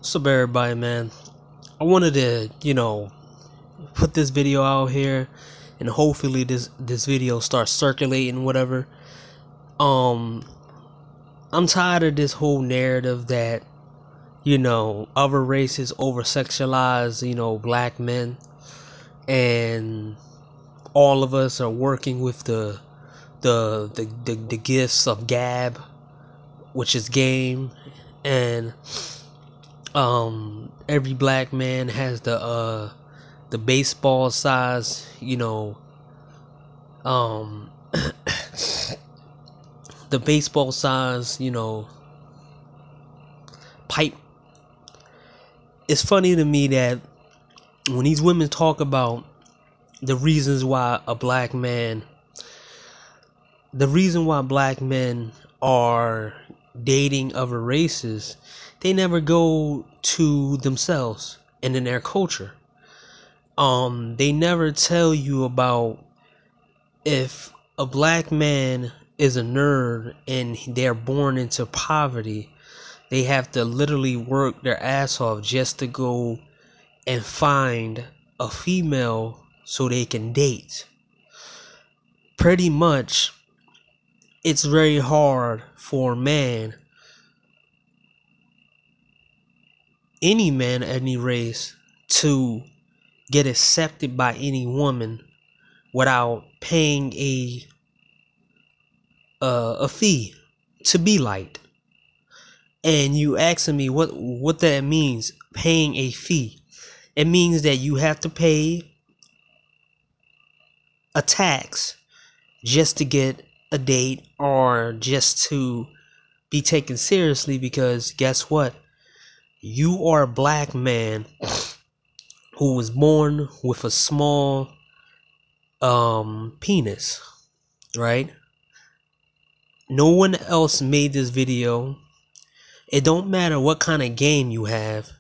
What's up, everybody, man? I wanted to, put this video out here, and hopefully this video starts circulating, whatever. I'm tired of this whole narrative that, other races over sexualize, black men, and all of us are working with the gifts of gab, which is game, and every black man has the baseball size, the baseball size, pipe. It's funny to me that when these women talk about the reason why black men are dating other races, they never go to themselves and in their culture. They never tell you about if a black man is a nerd and they're born into poverty, they have to literally work their ass off just to go and find a female so they can date. Pretty much, it's very hard for a man, any man, any race, to get accepted by any woman without paying a fee to be liked. And you asking me what that means, paying a fee. It means that you have to pay a tax just to get a date or just to be taken seriously, because guess what? You are a black man who was born with a small penis, right? No one else made this video. It don't matter what kind of game you have.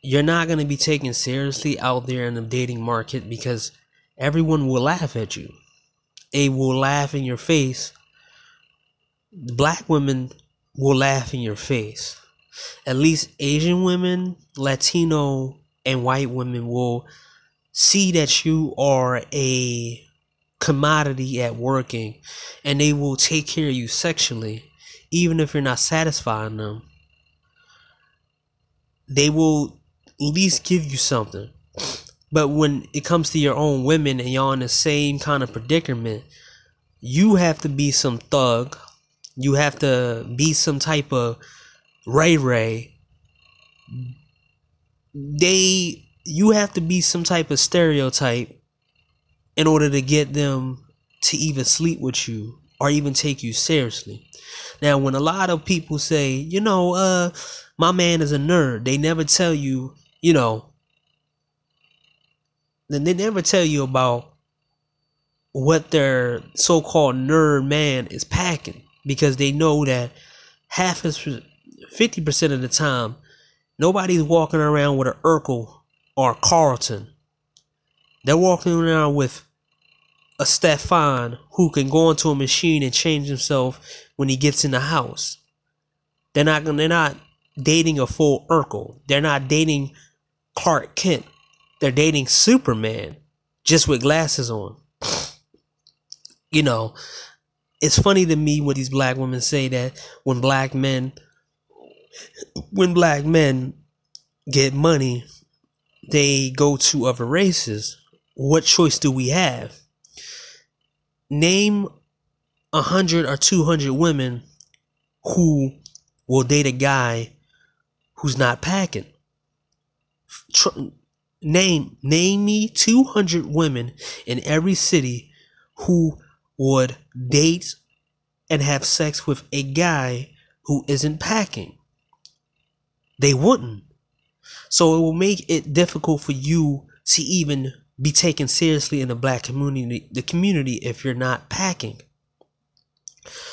You're not going to be taken seriously out there in the dating market, because everyone will laugh at you. They will laugh in your face. Black women will laugh in your face. At least Asian women, Latino, and white women will see that you are a commodity at working, and they will take care of you sexually, even if you're not satisfying them. They will at least give you something. But when it comes to your own women and y'all in the same kind of predicament, you have to be some thug. You have to be some type of Ray. You have to be some type of stereotype in order to get them to even sleep with you or even take you seriously. Now, when a lot of people say, my man is a nerd, they never tell you, then they never tell you about what their so-called nerd man is packing, because they know that 50% of the time, nobody's walking around with an Urkel or a Carlton. They're walking around with a Stefan who can go into a machine and change himself when he gets in the house. They're not dating a full Urkel. They're not dating Clark Kent. They're dating Superman, just with glasses on. It's funny to me when these black women say that when black men get money, they go to other races. What choice do we have? Name 100 or 200 women who will date a guy who's not packing. Name me 200 women in every city who would date and have sex with a guy who isn't packing. They wouldn't. So it will make it difficult for you to even be taken seriously in the black community, if you're not packing.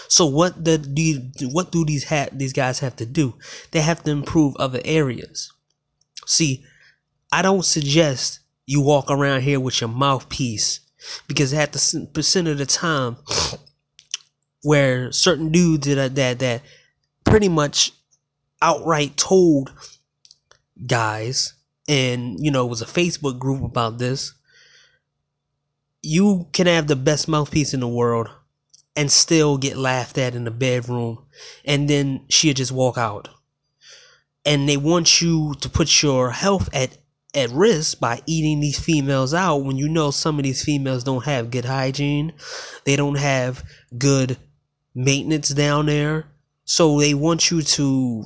So what do these guys have to do? They have to improve other areas. See, I don't suggest you walk around here with your mouthpiece, because at the percent of the time where certain dudes that pretty much outright told guys, and you know, it was a Facebook group about this, you can have the best mouthpiece in the world and still get laughed at in the bedroom, and then she'll just walk out. And they want you to put your health at risk by eating these females out, when you know some of these females don't have good hygiene, they don't have good maintenance down there, so they want you to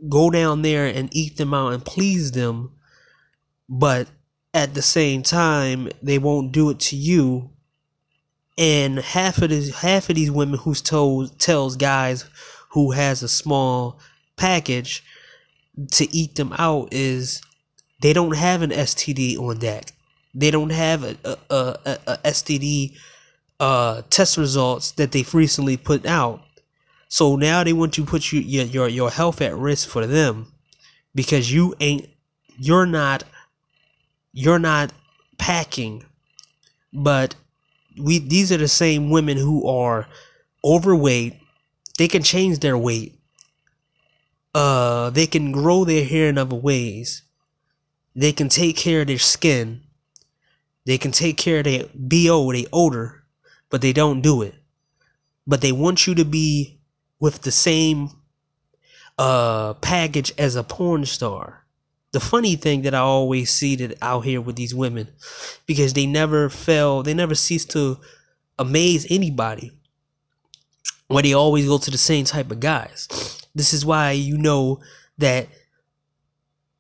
go down there and eat them out and please them, but at the same time they won't do it to you. And half of these women who tells guys who has a small package to eat them out is they don't have an STD on deck. They don't have a STD test results that they've recently put out. So now they want you to put your health at risk for them, because you're not packing. But these are the same women who are overweight. They can change their weight. They can grow their hair in other ways. They can take care of their skin. They can take care of their BO, their odor, but they don't do it. But they want you to be with the same package as a porn star. The funny thing that I always see that out here with these women, because they never cease to amaze anybody, where they always go to the same type of guys. This is why you know that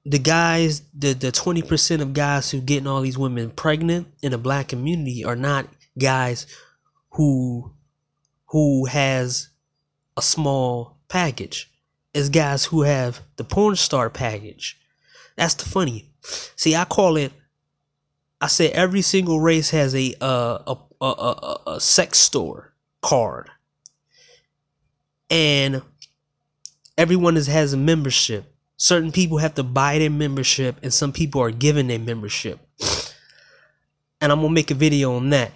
the guys, the 20% of guys who getting all these women pregnant in the black community are not guys who has a small package. It's guys who have the porn star package. That's the funny. See, I say every single race has a sex store card, and everyone has a membership. Certain people have to buy their membership, and some people are given their membership. And I'm gonna make a video on that.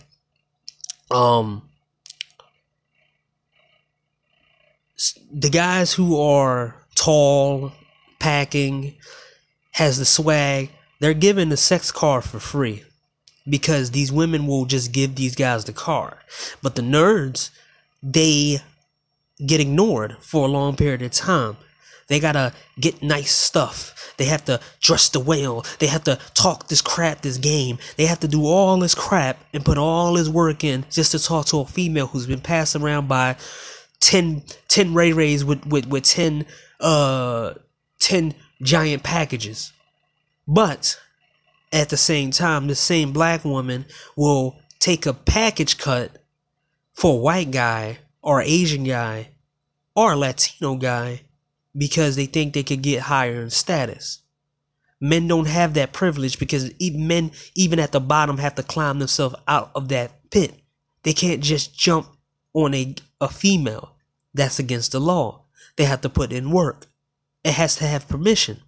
The guys who are tall, packing, has the swag, they're given the sex card for free, because these women will just give these guys the card. But the nerds, they get ignored for a long period of time. They gotta get nice stuff. They have to dress the whale. They have to talk this crap, this game. They have to do all this crap and put all this work in just to talk to a female who's been passed around by 10 Ray Rays with 10 giant packages. But at the same time, the same black woman will take a package cut for a white guy or Asian guy or a Latino guy, because they think they could get higher in status. Men don't have that privilege, because men, even at the bottom, have to climb themselves out of that pit. They can't just jump on a female. That's against the law. They have to put in work. It has to have permission.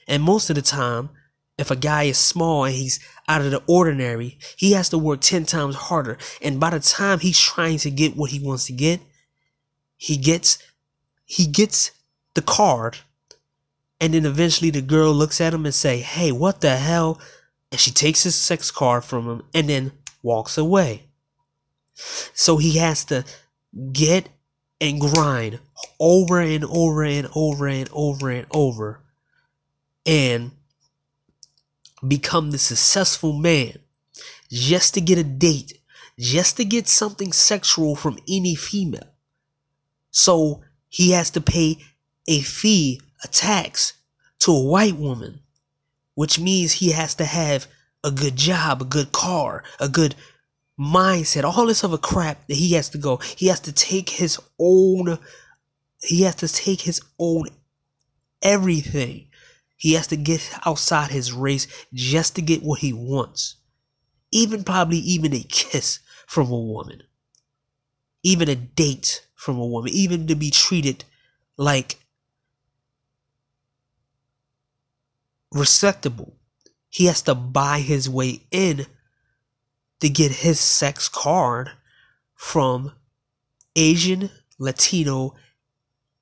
And most of the time, if a guy is small and he's out of the ordinary, he has to work 10 times harder. And by the time he's trying to get what he wants to get, he gets the card, and then eventually the girl looks at him and say, "Hey, what the hell?" And she takes his sex card from him and then walks away. So he has to get and grind over and over and over and over and over, and become the successful man, just to get a date, just to get something sexual from any female. So he has to pay a fee, a tax, to a white woman, which means he has to have a good job, a good car, a good mindset, all this other crap that he has to go. He has to take his own everything. He has to get outside his race just to get what he wants. Probably even a kiss from a woman. Even a date from a woman. Even to be treated like respectable. He has to buy his way in to get his sex card from Asian, Latino,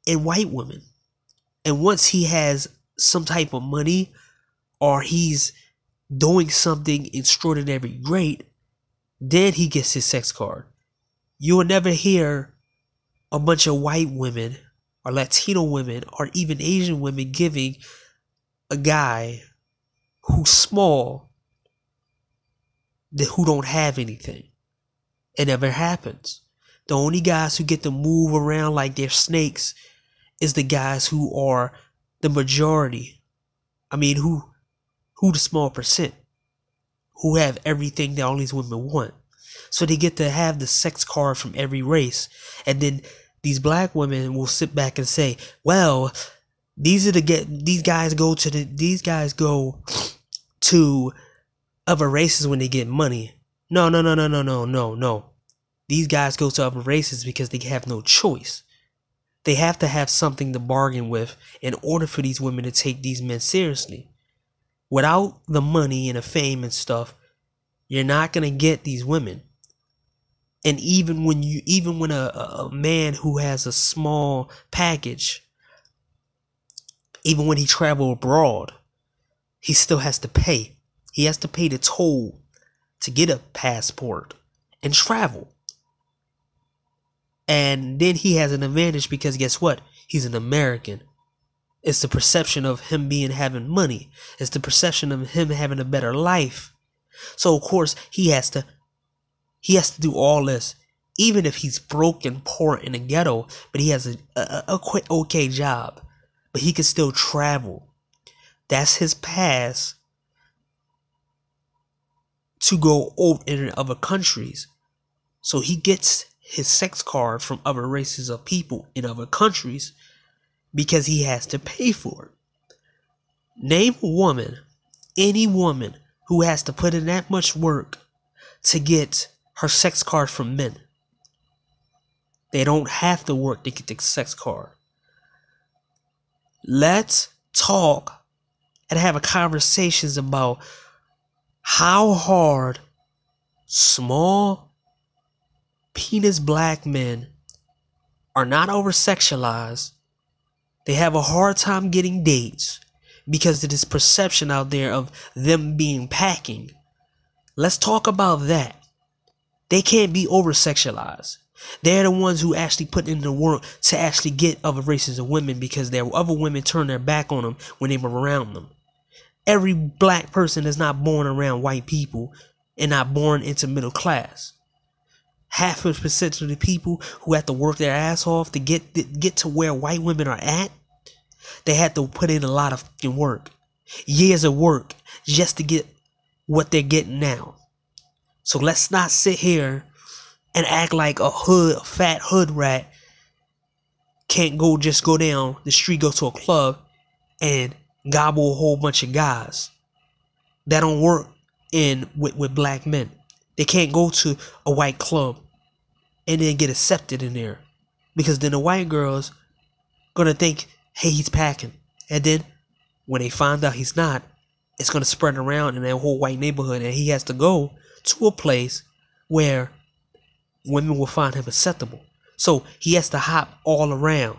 and white women. And once he has some type of money, or he's doing something extraordinary great, then he gets his sex card. You will never hear a bunch of white women or Latino women or even Asian women giving a guy who's small, who don't have anything. It never happens. The only guys who get to move around like they're snakes is the guys who are the majority. I mean, who the small percent, who have everything that all these women want. So they get to have the sex card from every race. And then these black women will sit back and say, well, these guys go to other races when they get money. No. These guys go to other races because they have no choice. They have to have something to bargain with in order for these women to take these men seriously. Without the money and the fame and stuff, you're not gonna get these women. And even when a man who has a small package, even when he travel abroad, he still has to pay. He has to pay the toll to get a passport and travel. And then he has an advantage because guess what? He's an American. It's the perception of him having money. It's the perception of him having a better life. So of course he has to do all this, even if he's broke and poor in a ghetto, but he has a quick okay job, but he can still travel. That's his pass to go over in other countries. So he gets his sex card from other races of people in other countries because he has to pay for it. Name a woman, any woman, who has to put in that much work to get her sex card from men. They don't have to work to get the sex card. Let's talk and have conversations about how hard small penis black men are not over sexualized. They have a hard time getting dates because of this perception out there of them being packing. Let's talk about that. They can't be over sexualized. They're the ones who actually put in the work to actually get other races of women because their other women turn their back on them when they were around them. Every black person is not born around white people and not born into middle class. Half of the percent of the people who have to work their ass off to get to where white women are at, they had to put in a lot of fucking work. Years of work just to get what they're getting now. So let's not sit here and act like a fat hood rat can't just go down the street, go to a club and gobble a whole bunch of guys. That don't work with black men. They can't go to a white club and then get accepted in there, because then the white girls gonna think, hey, he's packing. And then when they find out he's not, it's gonna spread around in that whole white neighborhood, and he has to go to a place where women will find him acceptable. So he has to hop all around.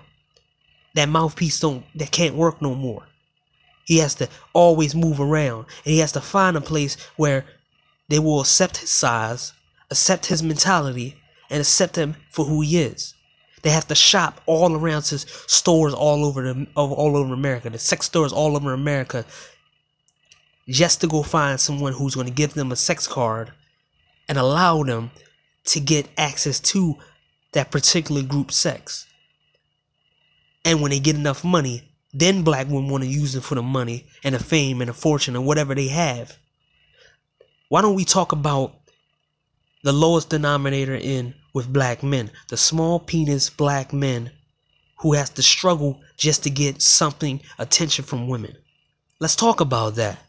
That mouthpiece that can't work no more. He has to always move around, and he has to find a place where they will accept his size, accept his mentality, and accept him for who he is. They have to shop all around to stores all over America, the sex stores all over America, just to go find someone who's going to give them a sex card and allow them to get access to that particular group sex. And when they get enough money, then black women want to use it for the money and the fame and the fortune and whatever they have. Why don't we talk about the lowest denominator with black men, the small penis black men who has to struggle just to get attention from women? Let's talk about that.